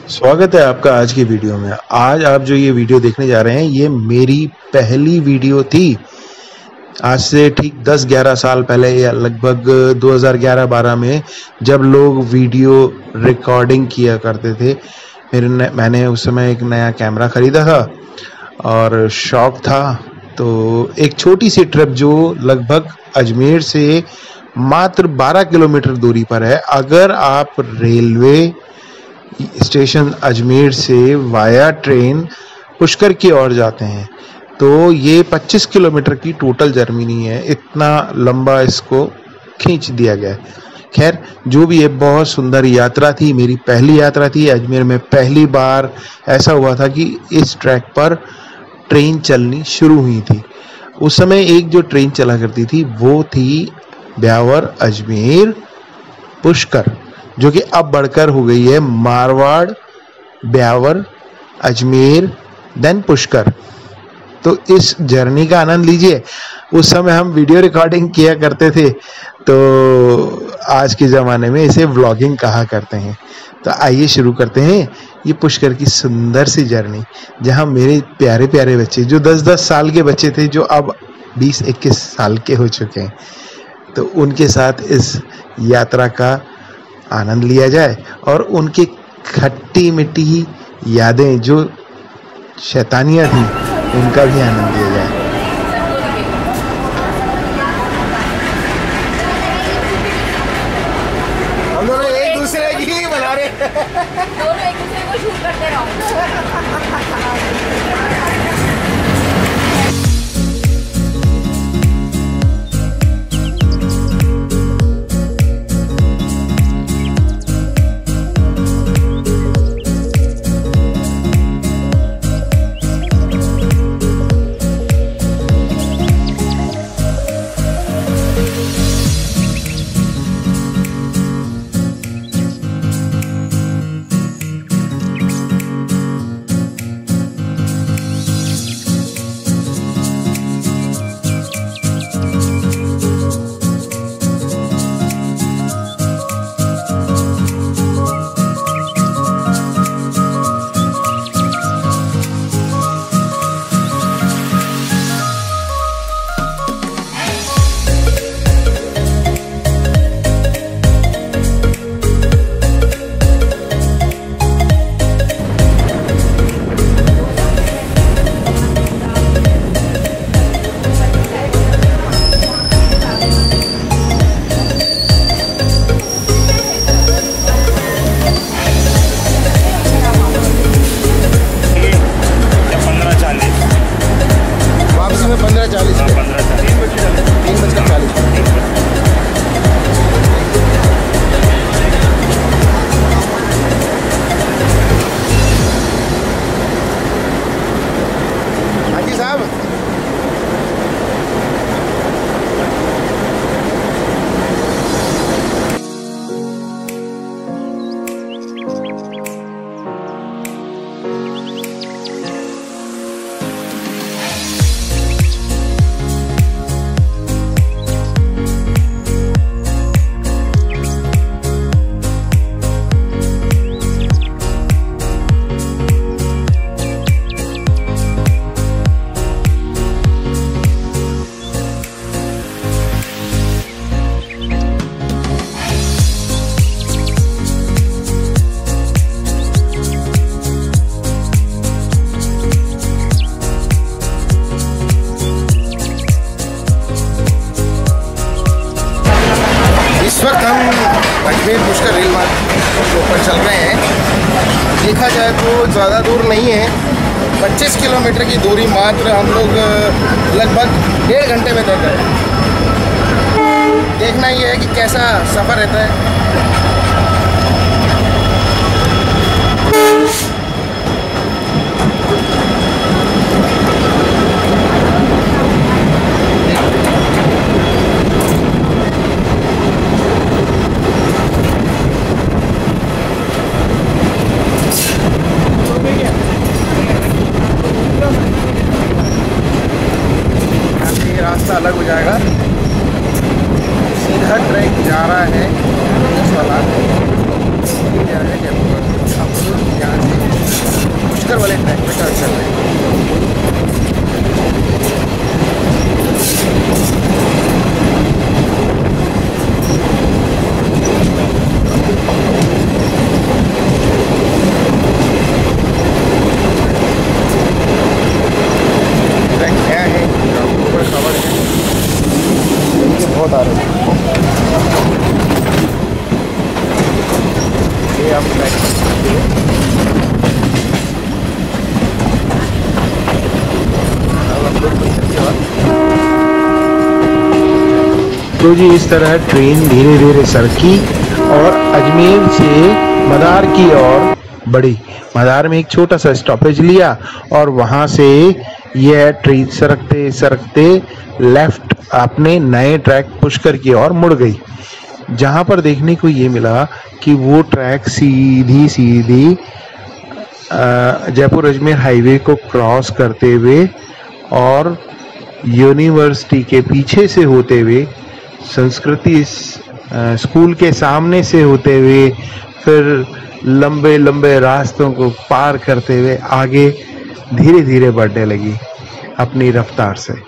स्वागत है आपका आज की वीडियो में। आज आप जो ये वीडियो देखने जा रहे हैं ये मेरी पहली वीडियो थी। आज से ठीक 10-11 साल पहले या लगभग 2011-12 में जब लोग वीडियो रिकॉर्डिंग किया करते थे। मैंने उस समय एक नया कैमरा ख़रीदा था और शौक था, तो एक छोटी सी ट्रिप जो लगभग अजमेर से मात्र 12 किलोमीटर दूरी पर है। अगर आप रेलवे स्टेशन अजमेर से वाया ट्रेन पुष्कर की ओर जाते हैं तो ये 25 किलोमीटर की टोटल जर्नी है। इतना लंबा इसको खींच दिया गया है। खैर जो भी है, बहुत सुंदर यात्रा थी। मेरी पहली यात्रा थी अजमेर में। पहली बार ऐसा हुआ था कि इस ट्रैक पर ट्रेन चलनी शुरू हुई थी। उस समय एक जो ट्रेन चला करती थी वो थी ब्यावर अजमेर पुष्कर, जो कि अब बढ़कर हो गई है मारवाड़ ब्यावर अजमेर देन पुष्कर। तो इस जर्नी का आनंद लीजिए। उस समय हम वीडियो रिकॉर्डिंग किया करते थे, तो आज के ज़माने में इसे व्लॉगिंग कहा करते हैं। तो आइए शुरू करते हैं ये पुष्कर की सुंदर सी जर्नी, जहां मेरे प्यारे प्यारे बच्चे जो 10-10 साल के बच्चे थे, जो अब 20-21 साल के हो चुके हैं, तो उनके साथ इस यात्रा का आनंद लिया जाए और उनकी खट्टी मिट्टी यादें जो शैतानियाँ थी उनका भी आनंद लिया जाए। हम दोनों एक दूसरे की ही बना रहे हैं। दोनों एक दूसरे को शूट करते रहो। इस वक्त हम अजमेर पुष्कर रेल मार्ग के ऊपर चल रहे हैं। देखा जाए तो ज़्यादा दूर नहीं है, 25 किलोमीटर की दूरी मात्र हम लोग लगभग 1.5 घंटे में तय करें। देखना ये है कि कैसा सफ़र रहता है। रास्ता अलग हो जाएगा, सीधा ट्रैक जा रहा है पुलिस वाला। हम ट्रैक कर सकते हैं। अब हम लोग चल सकते हैं। तो जी इस तरह ट्रेन धीरे धीरे सरकी और अजमेर से मदार की ओर बढ़ी। मदार में एक छोटा सा स्टॉपेज लिया और वहां से यह ट्रेन सरकते सरकते लेफ्ट अपने नए ट्रैक पुष्कर की ओर मुड़ गई, जहां पर देखने को ये मिला कि वो ट्रैक सीधी सीधी जयपुर अजमेर हाईवे को क्रॉस करते हुए और यूनिवर्सिटी के पीछे से होते हुए, संस्कृति स्कूल के सामने से होते हुए, फिर लंबे लंबे रास्तों को पार करते हुए आगे धीरे धीरे बढ़ने लगी अपनी रफ्तार से।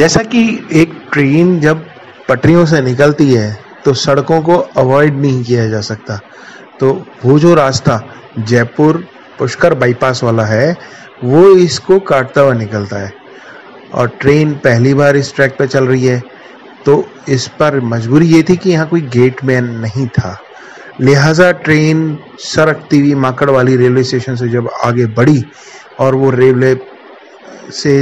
जैसा कि एक ट्रेन जब पटरियों से निकलती है तो सड़कों को अवॉइड नहीं किया जा सकता, तो वो जो रास्ता जयपुर पुष्कर बाईपास वाला है वो इसको काटता हुआ निकलता है। और ट्रेन पहली बार इस ट्रैक पे चल रही है, तो इस पर मजबूरी ये थी कि यहाँ कोई गेटमैन नहीं था, लिहाजा ट्रेन सरकती हुई माकड़ वाली रेलवे स्टेशन से जब आगे बढ़ी और वो रेलवे से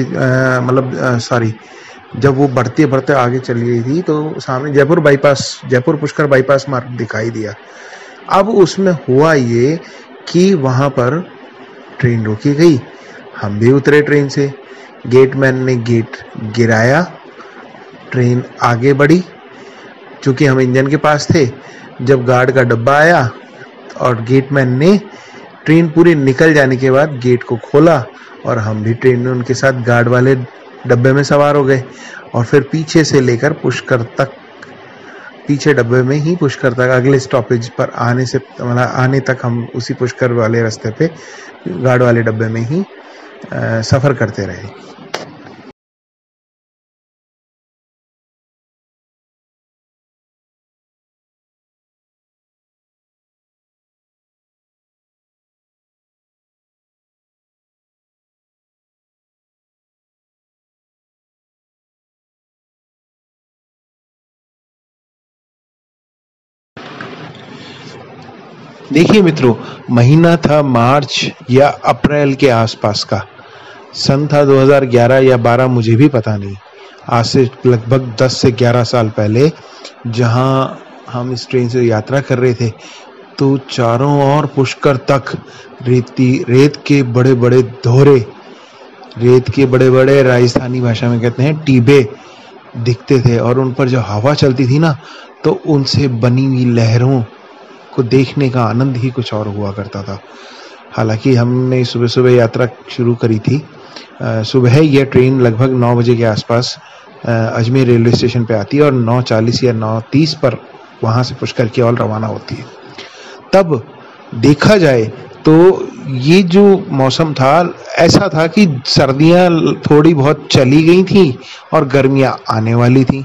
जब वो बढ़ते बढ़ते आगे चली गई थी तो सामने जयपुर पुष्कर बाईपास मार्ग दिखाई दिया। अब उसमें हुआ ये कि वहाँ पर ट्रेन रोकी गई, हम भी उतरे ट्रेन से, गेटमैन ने गेट गिराया, ट्रेन आगे बढ़ी। चूँकि हम इंजन के पास थे, जब गार्ड का डब्बा आया और गेटमैन ने ट्रेन पूरी निकल जाने के बाद गेट को खोला और हम भी ट्रेन में उनके साथ गार्ड वाले डब्बे में सवार हो गए और फिर पीछे से लेकर पुष्कर तक, पीछे डब्बे में ही पुष्कर तक अगले स्टॉपेज पर आने तक हम उसी पुष्कर वाले रास्ते पे गार्ड वाले डब्बे में ही सफ़र करते रहे। देखिए मित्रों, महीना था मार्च या अप्रैल के आसपास का, सन था 2011 या 12, मुझे भी पता नहीं। आज से लगभग 10 से 11 साल पहले जहां हम इस ट्रेन से यात्रा कर रहे थे तो चारों ओर पुष्कर तक रेत के बड़े बड़े धोरे, रेत के बड़े बड़े, राजस्थानी भाषा में कहते हैं टीबे, दिखते थे और उन पर जो हवा चलती थी ना, तो उनसे बनी हुई लहरों को देखने का आनंद ही कुछ और हुआ करता था। हालांकि हमने सुबह सुबह यात्रा शुरू करी थी। सुबह यह ट्रेन लगभग 9 बजे के आसपास अजमेर रेलवे स्टेशन पे आती है और 9:40 या 9:30 पर वहाँ से पुष्कर की ओर रवाना होती है। तब देखा जाए तो ये जो मौसम था ऐसा था कि सर्दियाँ थोड़ी बहुत चली गई थी और गर्मियाँ आने वाली थी।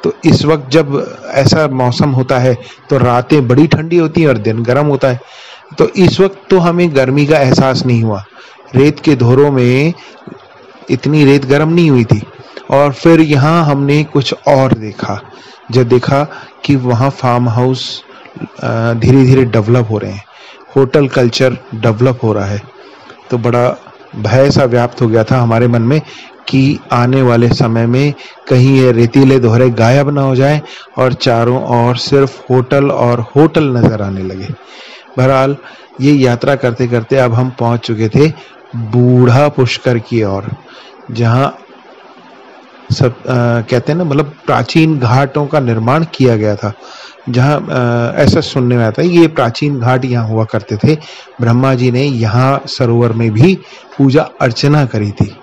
तो इस वक्त जब ऐसा मौसम होता है तो रातें बड़ी ठंडी होती हैं और दिन गर्म होता है। तो इस वक्त तो हमें गर्मी का एहसास नहीं हुआ, रेत के धोरों में इतनी रेत गर्म नहीं हुई थी। और फिर यहाँ हमने कुछ और देखा, जब देखा कि वहाँ फार्म हाउस धीरे धीरे डेवलप हो रहे हैं, होटल कल्चर डेवलप हो रहा है, तो बड़ा भय सा व्याप्त हो गया था हमारे मन में कि आने वाले समय में कहीं ये रेतीले दोहरे गायब ना हो जाएं और चारों ओर सिर्फ होटल और होटल नजर आने लगे। बहरहाल ये यात्रा करते करते अब हम पहुंच चुके थे बूढ़ा पुष्कर की ओर, जहां सब कहते हैं ना, मतलब प्राचीन घाटों का निर्माण किया गया था। जहां ऐसा सुनने में आता है ये प्राचीन घाट यहाँ हुआ करते थे, ब्रह्मा जी ने यहाँ सरोवर में भी पूजा अर्चना करी थी,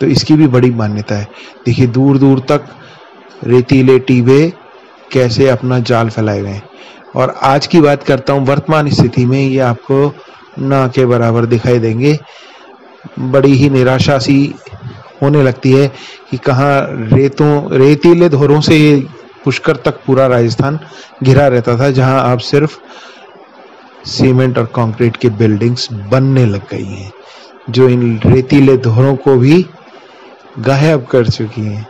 तो इसकी भी बड़ी मान्यता है। देखिए दूर दूर तक रेतीले टीबे कैसे अपना जाल फैलाए हुए हैं। और आज की बात करता हूँ, वर्तमान स्थिति में ये आपको ना के बराबर दिखाई देंगे। बड़ी ही निराशा सी होने लगती है कि कहाँ रेतीले धोरों से पुष्कर तक पूरा राजस्थान घिरा रहता था, जहां अब सिर्फ सीमेंट और कंक्रीट की बिल्डिंग्स बनने लग गई हैं, जो इन रेतीले धोरों को भी गायब कर चुकी हैं।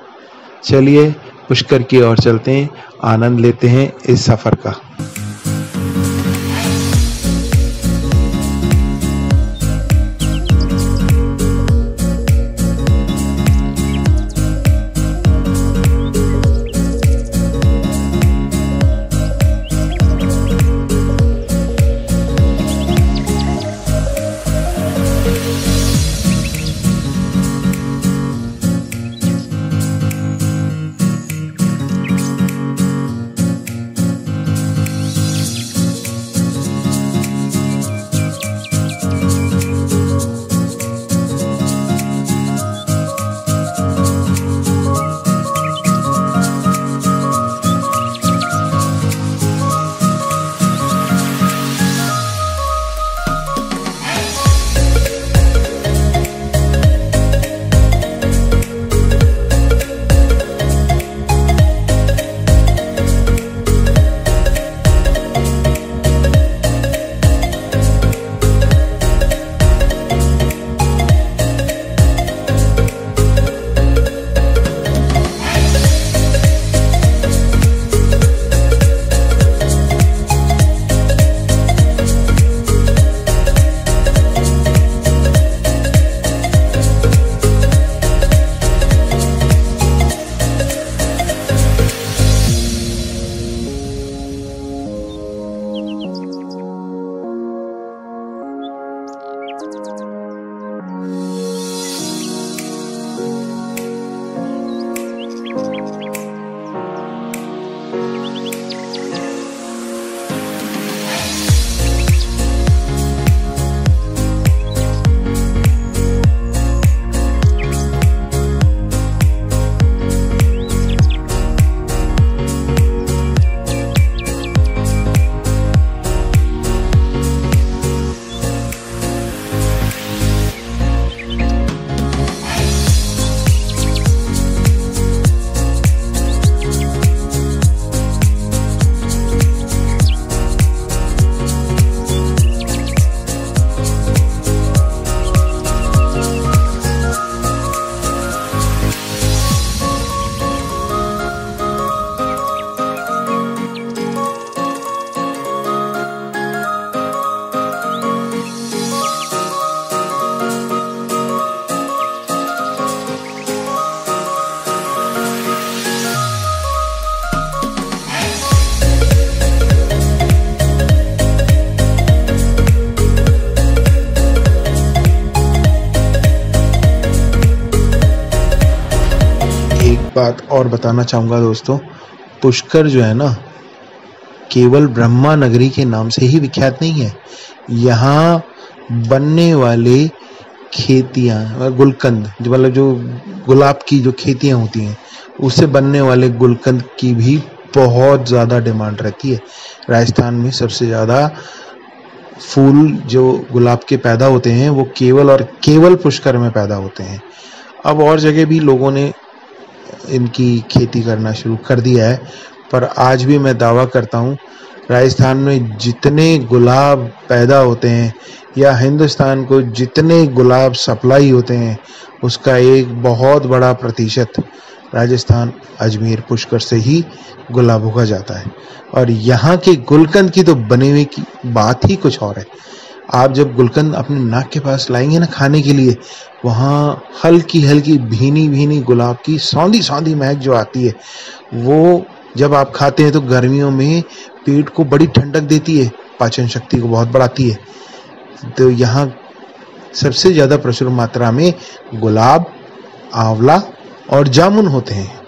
चलिए पुष्कर की ओर चलते हैं, आनंद लेते हैं इस सफर का। बात और बताना चाहूँगा दोस्तों, पुष्कर जो है ना केवल ब्रह्मा नगरी के नाम से ही विख्यात नहीं है। यहाँ बनने वाले खेतियाँ, गुलकंद जो मतलब जो गुलाब की जो खेतियाँ होती हैं उससे बनने वाले गुलकंद की भी बहुत ज़्यादा डिमांड रहती है। राजस्थान में सबसे ज़्यादा फूल जो गुलाब के पैदा होते हैं वो केवल और केवल पुष्कर में पैदा होते हैं। अब और जगह भी लोगों ने इनकी खेती करना शुरू कर दिया है, पर आज भी मैं दावा करता हूँ राजस्थान में जितने गुलाब पैदा होते हैं या हिंदुस्तान को जितने गुलाब सप्लाई होते हैं उसका एक बहुत बड़ा प्रतिशत राजस्थान अजमेर पुष्कर से ही गुलाबों का जाता है। और यहाँ के गुलकंद की तो बने हुए की बात ही कुछ और है। आप जब गुलकंद अपने नाक के पास लाएंगे ना खाने के लिए, वहाँ हल्की हल्की भीनी भीनी गुलाब की सौंधी सौंधी महक जो आती है वो जब आप खाते हैं तो गर्मियों में पेट को बड़ी ठंडक देती है, पाचन शक्ति को बहुत बढ़ाती है। तो यहाँ सबसे ज़्यादा प्रचुर मात्रा में गुलाब, आंवला और जामुन होते हैं।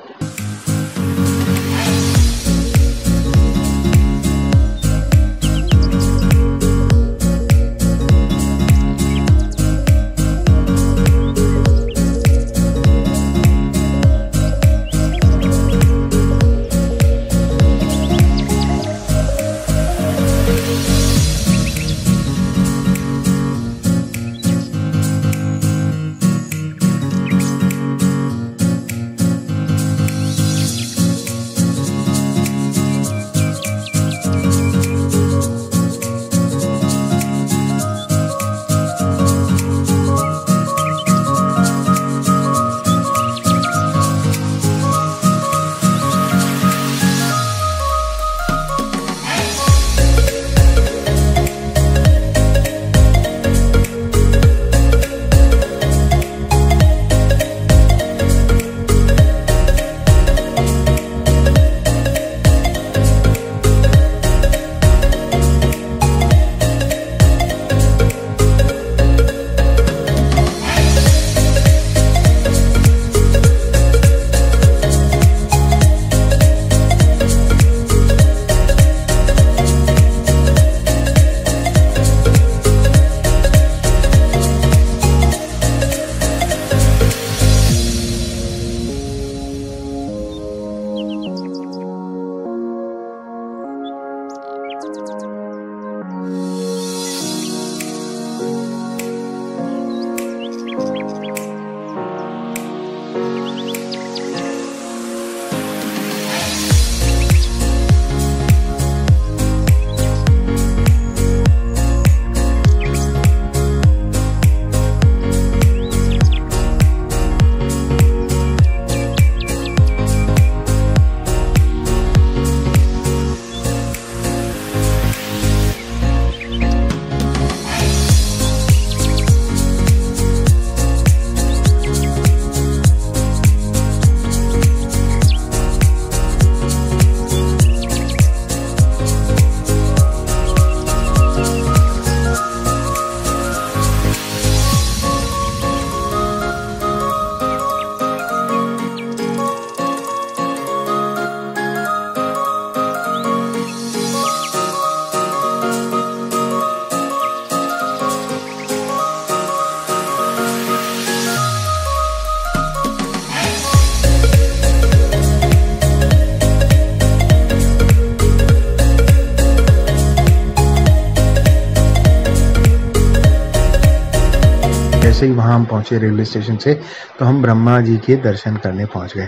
जैसे ही वहाँ हम पहुँचे रेलवे स्टेशन से तो हम ब्रह्मा जी के दर्शन करने पहुँच गए।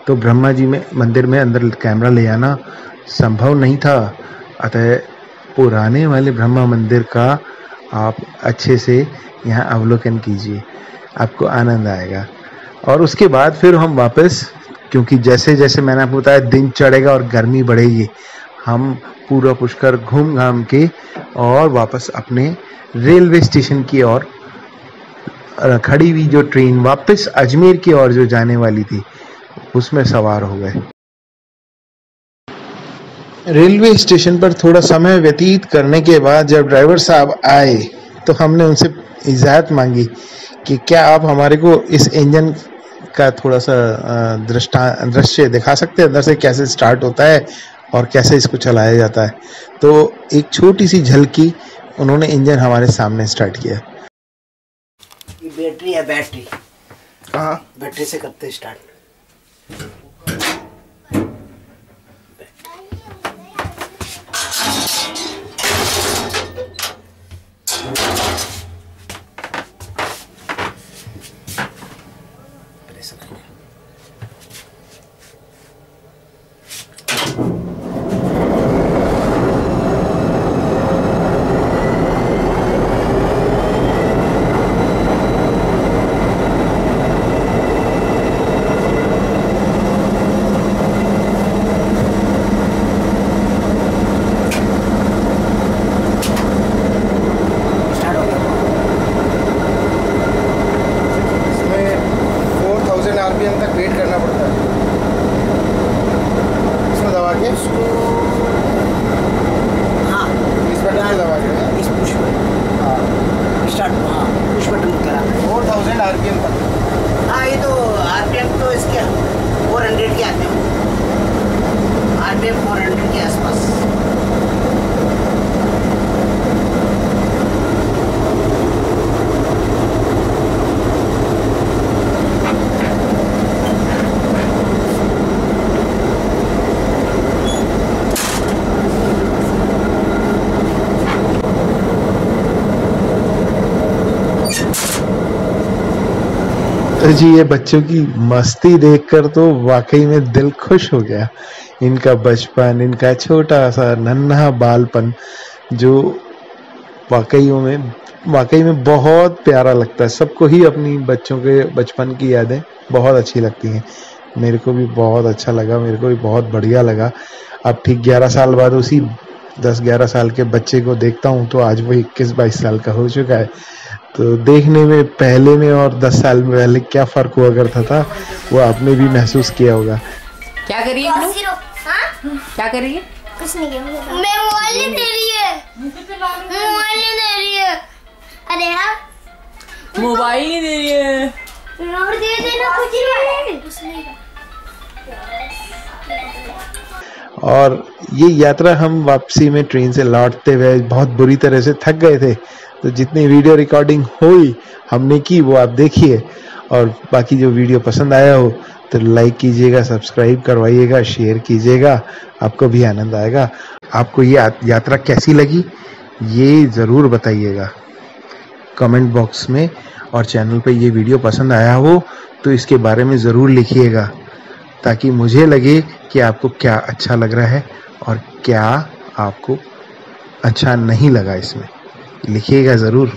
तो ब्रह्मा जी में मंदिर में अंदर कैमरा ले आना संभव नहीं था, अतः पुराने वाले ब्रह्मा मंदिर का आप अच्छे से यहाँ अवलोकन कीजिए, आपको आनंद आएगा। और उसके बाद फिर हम वापस, क्योंकि जैसे जैसे मैंने आपको बताया दिन चढ़ेगा और गर्मी बढ़ेगी, हम पूरा पुष्कर घूम घाम के और वापस अपने रेलवे स्टेशन की ओर खड़ी हुई जो ट्रेन वापस अजमेर की ओर जो जाने वाली थी उसमें सवार हो गए। रेलवे स्टेशन पर थोड़ा समय व्यतीत करने के बाद जब ड्राइवर साहब आए तो हमने उनसे इजाज़त मांगी कि क्या आप हमारे को इस इंजन का थोड़ा सा दृश्य दिखा सकते हैं अंदर से कैसे स्टार्ट होता है और कैसे इसको चलाया जाता है। तो एक छोटी सी झलकी उन्होंने इंजन हमारे सामने स्टार्ट किया। ये बैटरी है, बैटरी कहाँ? बैटरी से करते स्टार्ट। RPM तक वेट करना पड़ता है। इसमें दबा के इसको, हाँ इस बटन पे दबा के, इस पुश बटन, हाँ स्टार्ट, हाँ पुश बटन करा 4000 RPM तक। हाँ ये तो RPM तो इसके 400 के आते हैं, RPM 400 के आसपास। तो जी ये बच्चों की मस्ती देखकर तो वाकई में दिल खुश हो गया। इनका बचपन, इनका छोटा सा नन्हा बालपन जो वाकई में बहुत प्यारा लगता है। सबको ही अपनी बच्चों के बचपन की यादें बहुत अच्छी लगती हैं। मेरे को भी बहुत अच्छा लगा, मेरे को भी बहुत बढ़िया लगा। अब ठीक 11 साल बाद उसी 10-11 साल के बच्चे को देखता हूँ तो आज वो 21-22 साल का हो चुका है। तो देखने में पहले में और 10 साल में पहले क्या फ़र्क हुआ करता था वो आपने भी महसूस किया होगा। क्या कर रही है? हाँ? क्या कर रही है? कुछ नहीं किया। मैं मोबाइल नहीं दे रही है, मोबाइल नहीं दे रही है। अरे यार मोबाइल नहीं दे रही है और दे देना कुछ नहीं। और ये यात्रा हम वापसी में ट्रेन से लौटते हुए बहुत बुरी तरह से थक गए थे। तो जितनी वीडियो रिकॉर्डिंग हुई हमने की वो आप देखिए, और बाकी जो वीडियो पसंद आया हो तो लाइक कीजिएगा, सब्सक्राइब करवाइएगा, शेयर कीजिएगा, आपको भी आनंद आएगा। आपको ये यात्रा कैसी लगी ये ज़रूर बताइएगा कमेंट बॉक्स में, और चैनल पे ये वीडियो पसंद आया हो तो इसके बारे में ज़रूर लिखिएगा ताकि मुझे लगे कि आपको क्या अच्छा लग रहा है और क्या आपको अच्छा नहीं लगा। इसमें लिखिएगा ज़रूर।